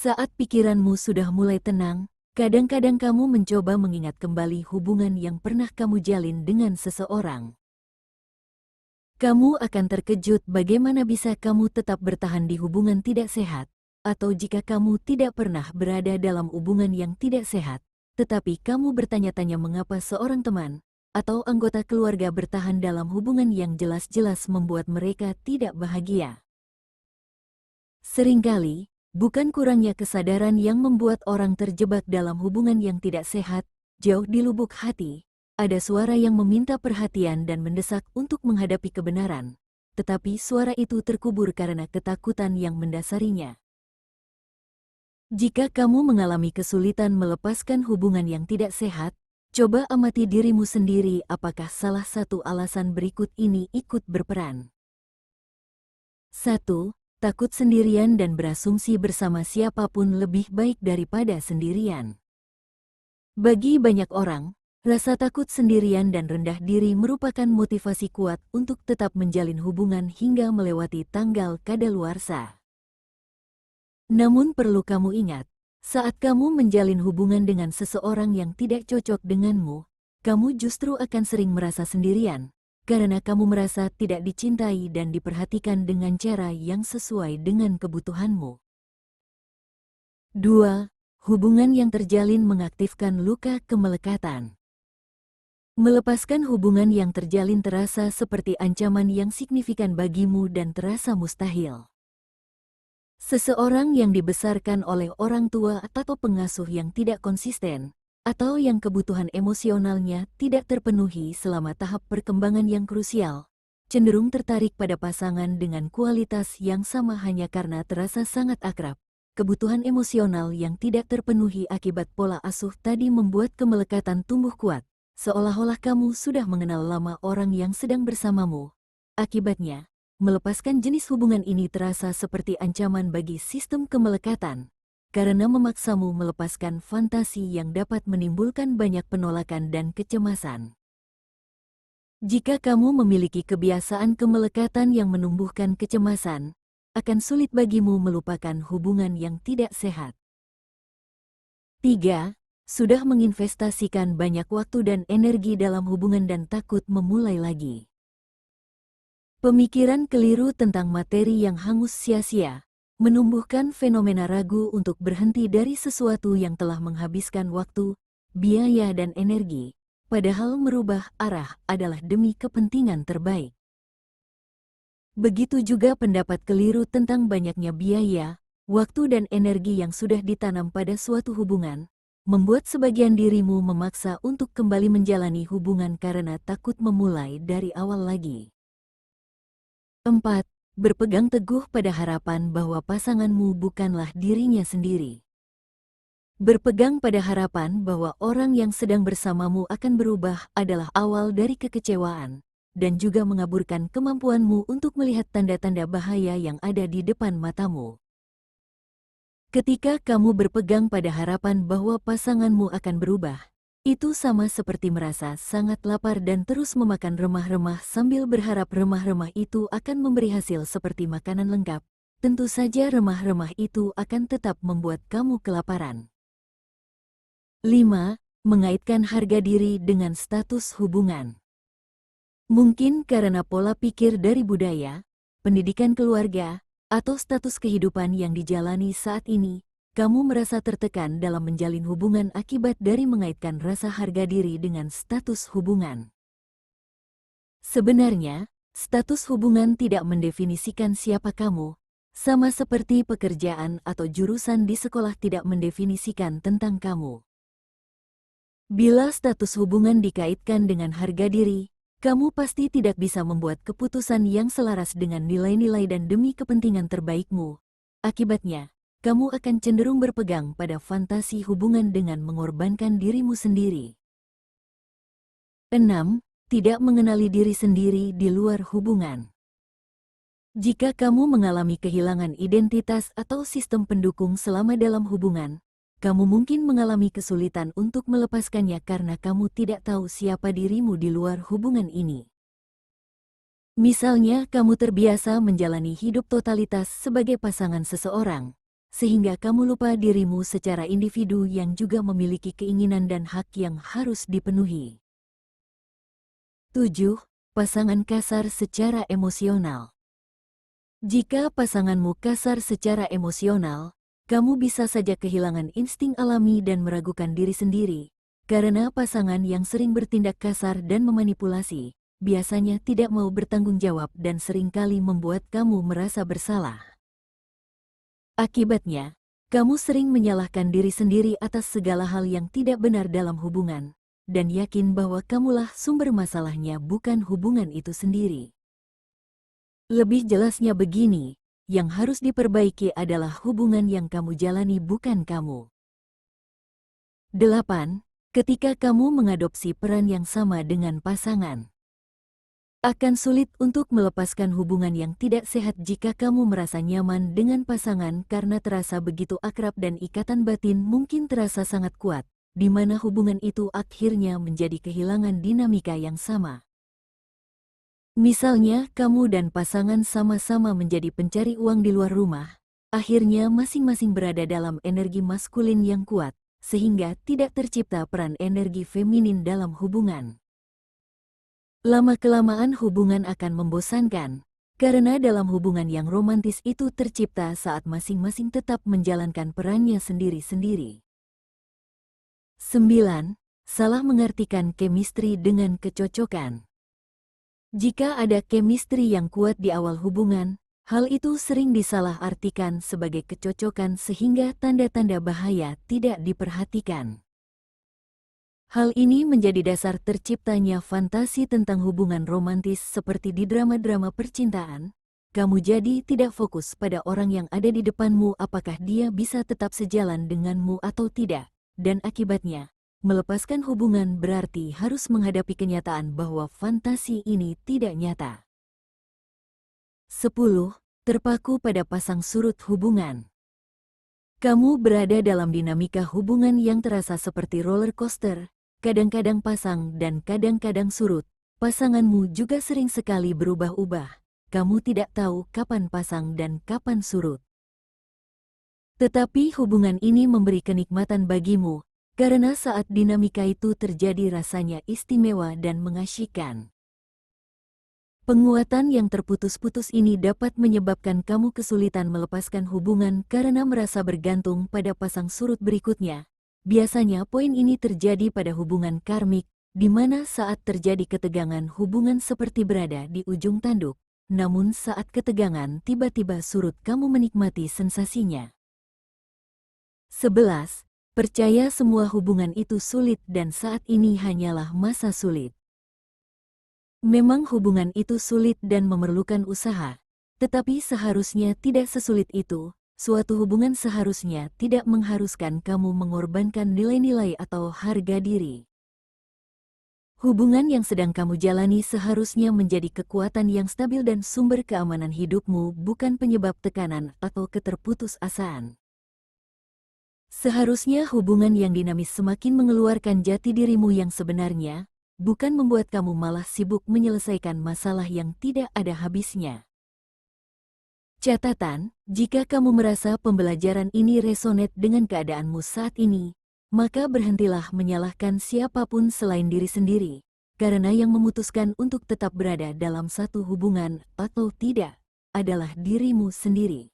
Saat pikiranmu sudah mulai tenang, kadang-kadang kamu mencoba mengingat kembali hubungan yang pernah kamu jalin dengan seseorang. Kamu akan terkejut bagaimana bisa kamu tetap bertahan di hubungan tidak sehat, atau jika kamu tidak pernah berada dalam hubungan yang tidak sehat, tetapi kamu bertanya-tanya mengapa seorang teman atau anggota keluarga bertahan dalam hubungan yang jelas-jelas membuat mereka tidak bahagia. Seringkali, bukan kurangnya kesadaran yang membuat orang terjebak dalam hubungan yang tidak sehat, jauh di lubuk hati. Ada suara yang meminta perhatian dan mendesak untuk menghadapi kebenaran, tetapi suara itu terkubur karena ketakutan yang mendasarinya. Jika kamu mengalami kesulitan melepaskan hubungan yang tidak sehat, coba amati dirimu sendiri apakah salah satu alasan berikut ini ikut berperan. 1. Takut sendirian dan berasumsi bersama siapapun lebih baik daripada sendirian. Bagi banyak orang, rasa takut sendirian dan rendah diri merupakan motivasi kuat untuk tetap menjalin hubungan hingga melewati tanggal kadaluarsa. Namun perlu kamu ingat, saat kamu menjalin hubungan dengan seseorang yang tidak cocok denganmu, kamu justru akan sering merasa sendirian, karena kamu merasa tidak dicintai dan diperhatikan dengan cara yang sesuai dengan kebutuhanmu. 2. Hubungan yang terjalin mengaktifkan luka kemelekatan. Melepaskan hubungan yang terjalin terasa seperti ancaman yang signifikan bagimu dan terasa mustahil. Seseorang yang dibesarkan oleh orang tua atau pengasuh yang tidak konsisten, atau yang kebutuhan emosionalnya tidak terpenuhi selama tahap perkembangan yang krusial, cenderung tertarik pada pasangan dengan kualitas yang sama hanya karena terasa sangat akrab. Kebutuhan emosional yang tidak terpenuhi akibat pola asuh tadi membuat kemelekatan tumbuh kuat, seolah-olah kamu sudah mengenal lama orang yang sedang bersamamu. Akibatnya, melepaskan jenis hubungan ini terasa seperti ancaman bagi sistem kemelekatan, karena memaksamu melepaskan fantasi yang dapat menimbulkan banyak penolakan dan kecemasan. Jika kamu memiliki kebiasaan kemelekatan yang menumbuhkan kecemasan, akan sulit bagimu melupakan hubungan yang tidak sehat. 3. Sudah menginvestasikan banyak waktu dan energi dalam hubungan dan takut memulai lagi. Pemikiran keliru tentang materi yang hangus sia-sia menumbuhkan fenomena ragu untuk berhenti dari sesuatu yang telah menghabiskan waktu, biaya dan energi, padahal merubah arah adalah demi kepentingan terbaik. Begitu juga pendapat keliru tentang banyaknya biaya, waktu dan energi yang sudah ditanam pada suatu hubungan, membuat sebagian dirimu memaksa untuk kembali menjalani hubungan karena takut memulai dari awal lagi. 4. Berpegang teguh pada harapan bahwa pasanganmu bukanlah dirinya sendiri. Berpegang pada harapan bahwa orang yang sedang bersamamu akan berubah adalah awal dari kekecewaan, dan juga mengaburkan kemampuanmu untuk melihat tanda-tanda bahaya yang ada di depan matamu. Ketika kamu berpegang pada harapan bahwa pasanganmu akan berubah, itu sama seperti merasa sangat lapar dan terus memakan remah-remah sambil berharap remah-remah itu akan memberi hasil seperti makanan lengkap. Tentu saja remah-remah itu akan tetap membuat kamu kelaparan. 5. Mengaitkan harga diri dengan status hubungan. Mungkin karena pola pikir dari budaya, pendidikan keluarga, atau status kehidupan yang dijalani saat ini, kamu merasa tertekan dalam menjalin hubungan akibat dari mengaitkan rasa harga diri dengan status hubungan. Sebenarnya, status hubungan tidak mendefinisikan siapa kamu, sama seperti pekerjaan atau jurusan di sekolah tidak mendefinisikan tentang kamu. Bila status hubungan dikaitkan dengan harga diri, kamu pasti tidak bisa membuat keputusan yang selaras dengan nilai-nilai dan demi kepentingan terbaikmu. Akibatnya, kamu akan cenderung berpegang pada fantasi hubungan dengan mengorbankan dirimu sendiri. 6. Tidak mengenali diri sendiri di luar hubungan. Jika kamu mengalami kehilangan identitas atau sistem pendukung selama dalam hubungan, kamu mungkin mengalami kesulitan untuk melepaskannya karena kamu tidak tahu siapa dirimu di luar hubungan ini. Misalnya, kamu terbiasa menjalani hidup totalitas sebagai pasangan seseorang, sehingga kamu lupa dirimu secara individu yang juga memiliki keinginan dan hak yang harus dipenuhi. 7. Pasangan kasar secara emosional. Jika pasanganmu kasar secara emosional, kamu bisa saja kehilangan insting alami dan meragukan diri sendiri, karena pasangan yang sering bertindak kasar dan memanipulasi, biasanya tidak mau bertanggung jawab dan seringkali membuat kamu merasa bersalah. Akibatnya, kamu sering menyalahkan diri sendiri atas segala hal yang tidak benar dalam hubungan, dan yakin bahwa kamulah sumber masalahnya bukan hubungan itu sendiri. Lebih jelasnya begini, yang harus diperbaiki adalah hubungan yang kamu jalani bukan kamu. 8. Ketika kamu mengadopsi peran yang sama dengan pasangan. Akan sulit untuk melepaskan hubungan yang tidak sehat jika kamu merasa nyaman dengan pasangan karena terasa begitu akrab dan ikatan batin mungkin terasa sangat kuat, di mana hubungan itu akhirnya menjadi kehilangan dinamika yang sama. Misalnya, kamu dan pasangan sama-sama menjadi pencari uang di luar rumah, akhirnya masing-masing berada dalam energi maskulin yang kuat, sehingga tidak tercipta peran energi feminin dalam hubungan. Lama-kelamaan hubungan akan membosankan, karena dalam hubungan yang romantis itu tercipta saat masing-masing tetap menjalankan perannya sendiri-sendiri. 9. Salah mengartikan chemistry dengan kecocokan. Jika ada chemistry yang kuat di awal hubungan, hal itu sering disalahartikan sebagai kecocokan sehingga tanda-tanda bahaya tidak diperhatikan. Hal ini menjadi dasar terciptanya fantasi tentang hubungan romantis seperti di drama-drama percintaan. Kamu jadi tidak fokus pada orang yang ada di depanmu, apakah dia bisa tetap sejalan denganmu atau tidak, dan akibatnya, melepaskan hubungan berarti harus menghadapi kenyataan bahwa fantasi ini tidak nyata. 10. Terpaku pada pasang surut hubungan. Kamu berada dalam dinamika hubungan yang terasa seperti roller coaster, kadang-kadang pasang dan kadang-kadang surut. Pasanganmu juga sering sekali berubah-ubah. Kamu tidak tahu kapan pasang dan kapan surut. Tetapi hubungan ini memberi kenikmatan bagimu, karena saat dinamika itu terjadi rasanya istimewa dan mengasyikkan. Penguatan yang terputus-putus ini dapat menyebabkan kamu kesulitan melepaskan hubungan karena merasa bergantung pada pasang surut berikutnya. Biasanya poin ini terjadi pada hubungan karmik, di mana saat terjadi ketegangan hubungan seperti berada di ujung tanduk. Namun saat ketegangan tiba-tiba surut kamu menikmati sensasinya. 11. Percaya semua hubungan itu sulit dan saat ini hanyalah masa sulit. Memang hubungan itu sulit dan memerlukan usaha, tetapi seharusnya tidak sesulit itu. Suatu hubungan seharusnya tidak mengharuskan kamu mengorbankan nilai-nilai atau harga diri. Hubungan yang sedang kamu jalani seharusnya menjadi kekuatan yang stabil dan sumber keamanan hidupmu, bukan penyebab tekanan atau keterputusasaan. Seharusnya hubungan yang dinamis semakin mengeluarkan jati dirimu yang sebenarnya, bukan membuat kamu malah sibuk menyelesaikan masalah yang tidak ada habisnya. Catatan, jika kamu merasa pembelajaran ini resonate dengan keadaanmu saat ini, maka berhentilah menyalahkan siapapun selain diri sendiri, karena yang memutuskan untuk tetap berada dalam satu hubungan atau tidak adalah dirimu sendiri.